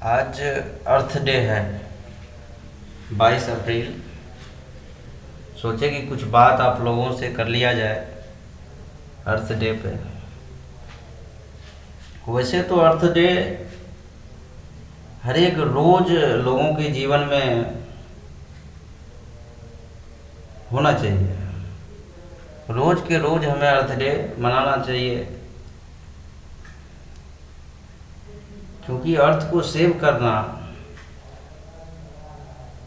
आज अर्थ डे है, 22 अप्रैल। सोचे कि कुछ बात आप लोगों से कर लिया जाए अर्थ डे पे। वैसे तो अर्थ डे हर एक रोज लोगों के जीवन में होना चाहिए। रोज के रोज हमें अर्थ डे मनाना चाहिए, क्योंकि अर्थ को सेव करना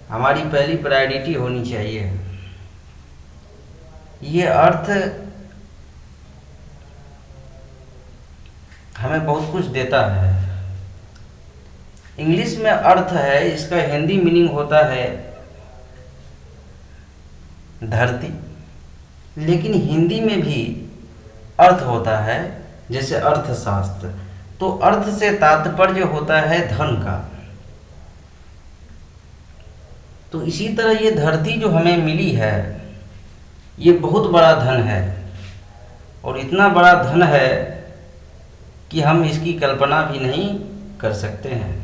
हमारी पहली प्रायोरिटी होनी चाहिए। ये अर्थ हमें बहुत कुछ देता है। इंग्लिश में अर्थ है, इसका हिंदी मीनिंग होता है धरती, लेकिन हिंदी में भी अर्थ होता है, जैसे अर्थशास्त्र। तो अर्थ से तात्पर्य होता है धन का। तो इसी तरह ये धरती जो हमें मिली है, ये बहुत बड़ा धन है, और इतना बड़ा धन है कि हम इसकी कल्पना भी नहीं कर सकते हैं।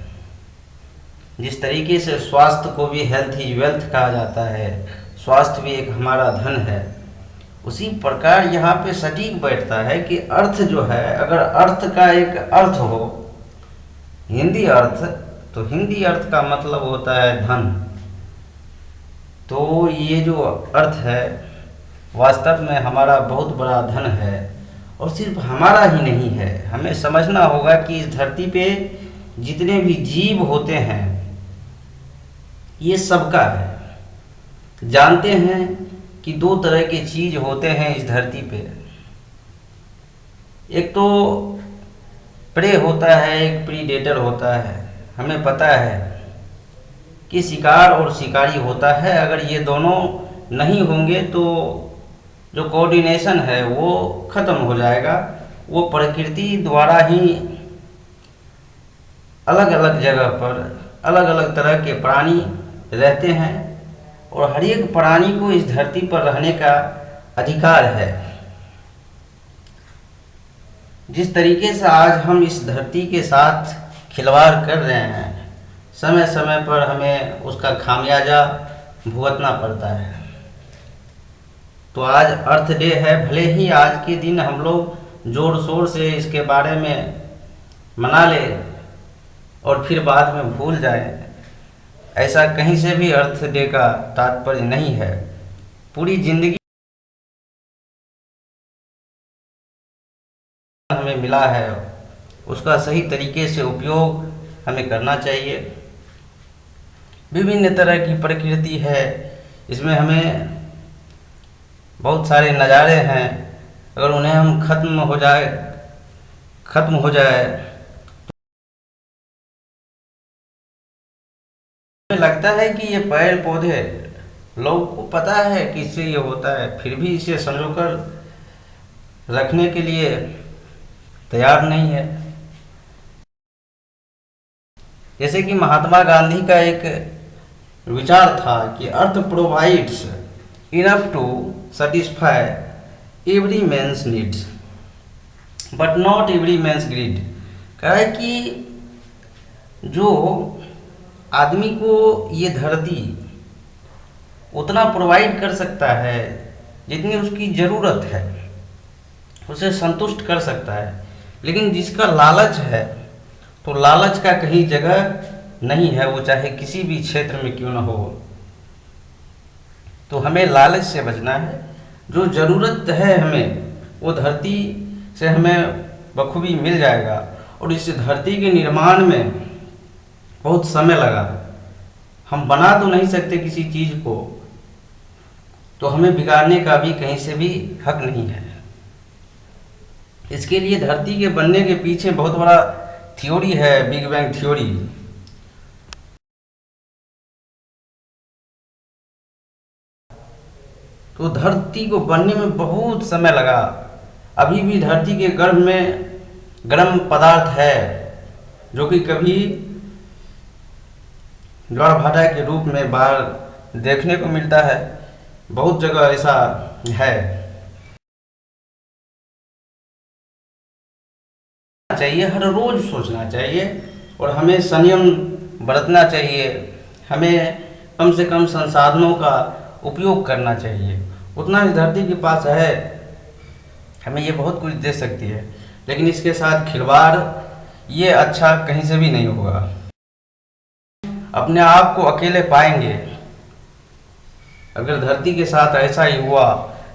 जिस तरीके से स्वास्थ्य को भी हेल्थ इज वेल्थ कहा जाता है, स्वास्थ्य भी एक हमारा धन है, उसी प्रकार यहाँ पे सटीक बैठता है कि अर्थ जो है, अगर अर्थ का एक अर्थ हो हिंदी अर्थ, तो हिंदी अर्थ का मतलब होता है धन। तो ये जो अर्थ है वास्तव में हमारा बहुत बड़ा धन है, और सिर्फ हमारा ही नहीं है। हमें समझना होगा कि इस धरती पे जितने भी जीव होते हैं ये सबका है। जानते हैं कि दो तरह के चीज होते हैं इस धरती पे, एक तो प्रे होता है, एक प्रीडेटर होता है। हमें पता है कि शिकार और शिकारी होता है। अगर ये दोनों नहीं होंगे तो जो कोऑर्डिनेशन है वो ख़त्म हो जाएगा। वो प्रकृति द्वारा ही अलग अलग जगह पर अलग अलग तरह के प्राणी रहते हैं, और हर एक प्राणी को इस धरती पर रहने का अधिकार है। जिस तरीके से आज हम इस धरती के साथ खिलवाड़ कर रहे हैं, समय समय पर हमें उसका खामियाजा भुगतना पड़ता है। तो आज अर्थ डे है, भले ही आज के दिन हम लोग जोर शोर से इसके बारे में मना ले और फिर बाद में भूल जाएं, ऐसा कहीं से भी अर्थ डे का तात्पर्य नहीं है। पूरी जिंदगी हमें मिला है, उसका सही तरीके से उपयोग हमें करना चाहिए। विभिन्न तरह की प्रकृति है, इसमें हमें बहुत सारे नज़ारे हैं। अगर उन्हें हम खत्म हो जाए तो लगता है कि ये पेड़ पौधे, लोगों को पता है कि इससे ये होता है, फिर भी इसे संजोकर रखने के लिए तैयार नहीं है। जैसे कि महात्मा गांधी का एक विचार था कि earth provides enough to satisfy every man's needs but not every man's greed. कहा है कि जो आदमी को ये धरती उतना प्रोवाइड कर सकता है जितनी उसकी ज़रूरत है, उसे संतुष्ट कर सकता है, लेकिन जिसका लालच है तो लालच का कहीं जगह नहीं है, वो चाहे किसी भी क्षेत्र में क्यों ना हो। तो हमें लालच से बचना है। जो ज़रूरत है हमें, वो धरती से हमें बखूबी मिल जाएगा। और इस धरती के निर्माण में बहुत समय लगा, हम बना तो नहीं सकते किसी चीज़ को, तो हमें बिगाड़ने का भी कहीं से भी हक नहीं है। इसके लिए धरती के बनने के पीछे बहुत बड़ा थ्योरी है, बिग बैंग थ्योरी। तो धरती को बनने में बहुत समय लगा। अभी भी धरती के गर्भ में गर्म पदार्थ है, जो कि कभी ज्वार भाटा के रूप में बाहर देखने को मिलता है। बहुत जगह ऐसा है। चाहिए, हर रोज सोचना चाहिए और हमें संयम बरतना चाहिए। हमें कम से कम संसाधनों का उपयोग करना चाहिए। उतना इस धरती के पास है, हमें ये बहुत कुछ दे सकती है, लेकिन इसके साथ खिलवाड़ ये अच्छा कहीं से भी नहीं होगा। अपने आप को अकेले पाएंगे अगर धरती के साथ ऐसा ही हुआ,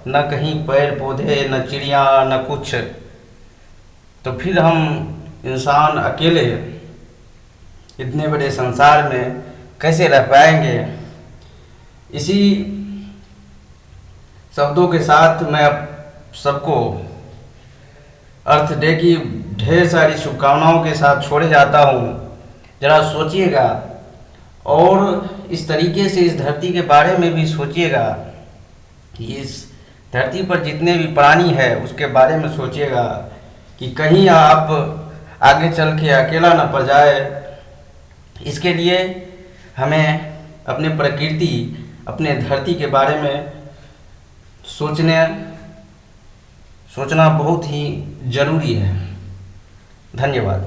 न कहीं पेड़ पौधे, न चिड़िया, न कुछ, तो फिर हम इंसान अकेले इतने बड़े संसार में कैसे रह पाएंगे। इसी शब्दों के साथ मैं अब सबको अर्थ डे की ढेर सारी शुभकामनाओं के साथ छोड़े जाता हूँ। ज़रा सोचिएगा और इस तरीके से इस धरती के बारे में भी सोचिएगा कि इस धरती पर जितने भी प्राणी है उसके बारे में सोचिएगा कि कहीं आप आगे चल के अकेला न पड़ जाए। इसके लिए हमें अपने प्रकृति, अपने धरती के बारे में सोचना बहुत ही ज़रूरी है। धन्यवाद।